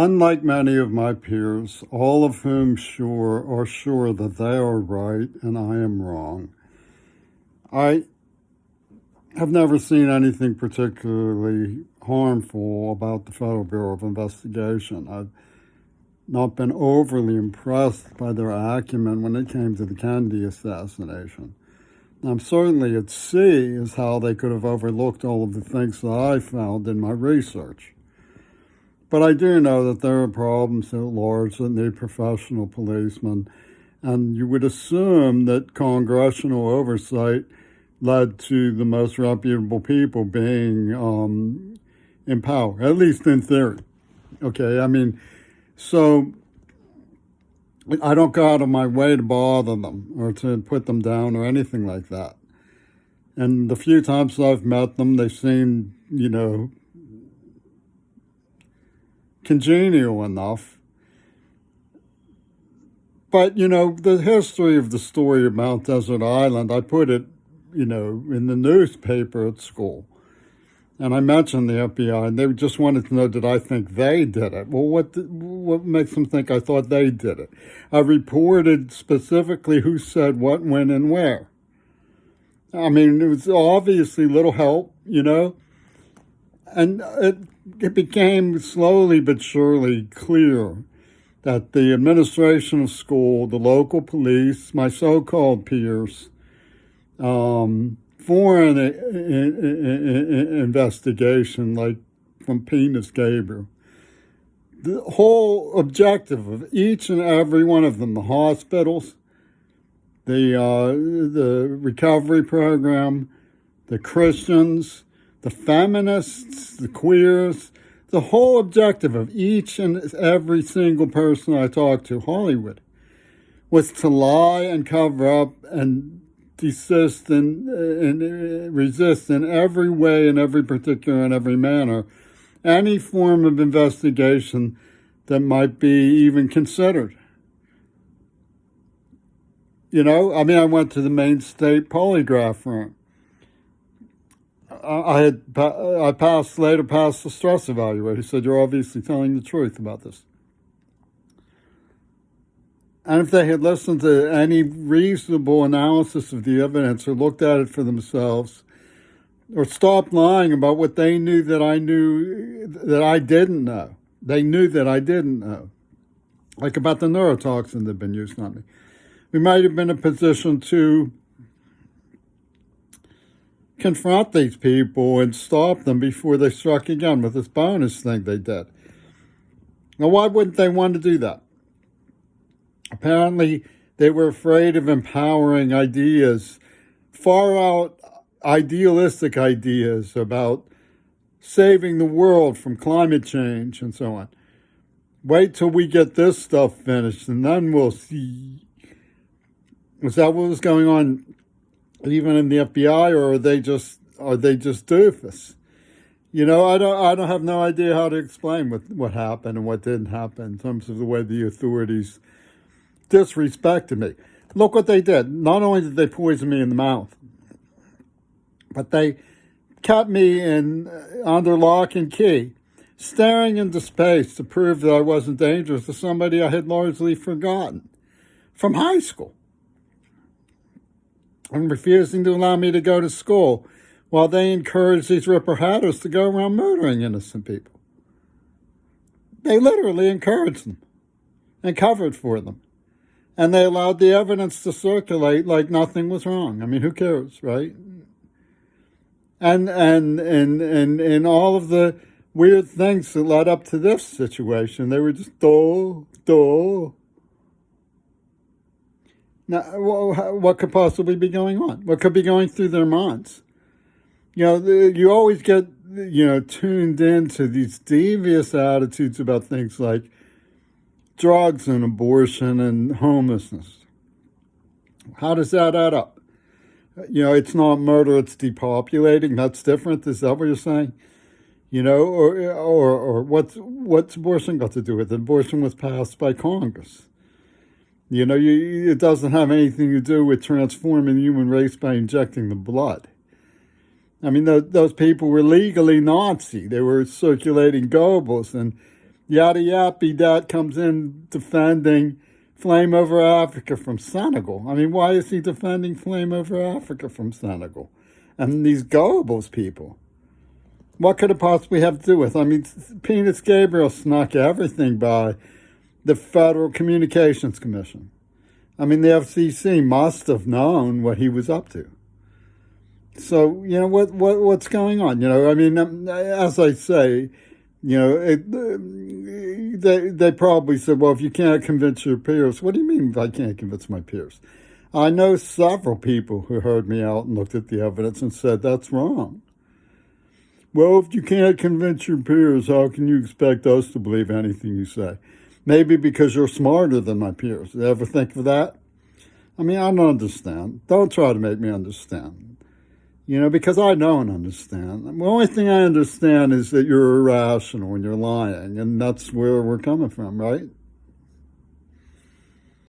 Unlike many of my peers, all of whom are sure that they are right and I am wrong, I have never seen anything particularly harmful about the Federal Bureau of Investigation. I've not been overly impressed by their acumen when it came to the Kennedy assassination. I'm certainly at sea as how they could have overlooked all of the things that I found in my research. But I do know that there are problems at large that need professional policemen, and you would assume that congressional oversight led to the most reputable people being in power, at least in theory. Okay, so I don't go out of my way to bother them or to put them down or anything like that. And the few times I've met them, they seem, congenial enough. But, the history of the story of Mount Desert Island, I put it, in the newspaper at school. And I mentioned the FBI, and they just wanted to know, did I think they did it? Well, what makes them think I thought they did it? I reported specifically who said what, when, and where. It was obviously little help, and it became slowly but surely clear that the administration of school, the local police, my so-called peers, foreign investigation like from Penis Gabriel, the whole objective of each and every one of them, the hospitals, the recovery program, the Christians, the feminists, the queers, the whole objective of each and every single person I talked to, Hollywood, was to lie and cover up and desist and resist in every way, in every particular, in every manner, any form of investigation that might be even considered. I went to the Maine State polygraph room. I later passed the stress evaluator. He said, "You're obviously telling the truth about this." And if they had listened to any reasonable analysis of the evidence or looked at it for themselves or stopped lying about what they knew that I knew that I didn't know, they knew that I didn't know, like about the neurotoxin that had been used on me, we might have been in a position to confront these people and stop them before they struck again with this bonus thing they did. Now, why wouldn't they want to do that? Apparently, they were afraid of empowering ideas, far out idealistic ideas about saving the world from climate change and so on. Wait till we get this stuff finished and then we'll see. Was that what was going on even in the FBI, or are they just doofus? I don't have no idea how to explain what happened and what didn't happen in terms of the way the authorities disrespected me. Look what they did. Not only did they poison me in the mouth, but they kept me under lock and key, staring into space to prove that I wasn't dangerous to somebody I had largely forgotten from high school, and refusing to allow me to go to school while they encouraged these ripper-hatters to go around murdering innocent people. They literally encouraged them and covered for them. And they allowed the evidence to circulate like nothing was wrong. Who cares, right? And all of the weird things that led up to this situation, they were just dull. Now, what could possibly be going on? What could be going through their minds? You always get, tuned into these devious attitudes about things like drugs and abortion and homelessness. How does that add up? It's not murder, it's depopulating. That's different. Is that what you're saying? Or what's abortion got to do with it? Abortion was passed by Congress. It doesn't have anything to do with transforming the human race by injecting the blood. Those people were legally Nazi. They were circulating Goebbels and Yada Yappy Dat comes in defending Flame Over Africa from Senegal. I mean, why is he defending Flame Over Africa from Senegal? And these gullibles people. What could it possibly have to do with? I mean, Penis Gabriel snuck everything by the Federal Communications Commission. I mean, the FCC must have known what he was up to. So, you know, what's going on? You know, I mean, as I say, you know, they probably said, well, if you can't convince your peers, what do you mean if I can't convince my peers? I know several people who heard me out and looked at the evidence and said, that's wrong. Well, if you can't convince your peers, how can you expect us to believe anything you say? Maybe because you're smarter than my peers. You ever think of that? I mean, I don't understand. Don't try to make me understand. You know, because I don't understand. The only thing I understand is that you're irrational and you're lying, and that's where we're coming from, right?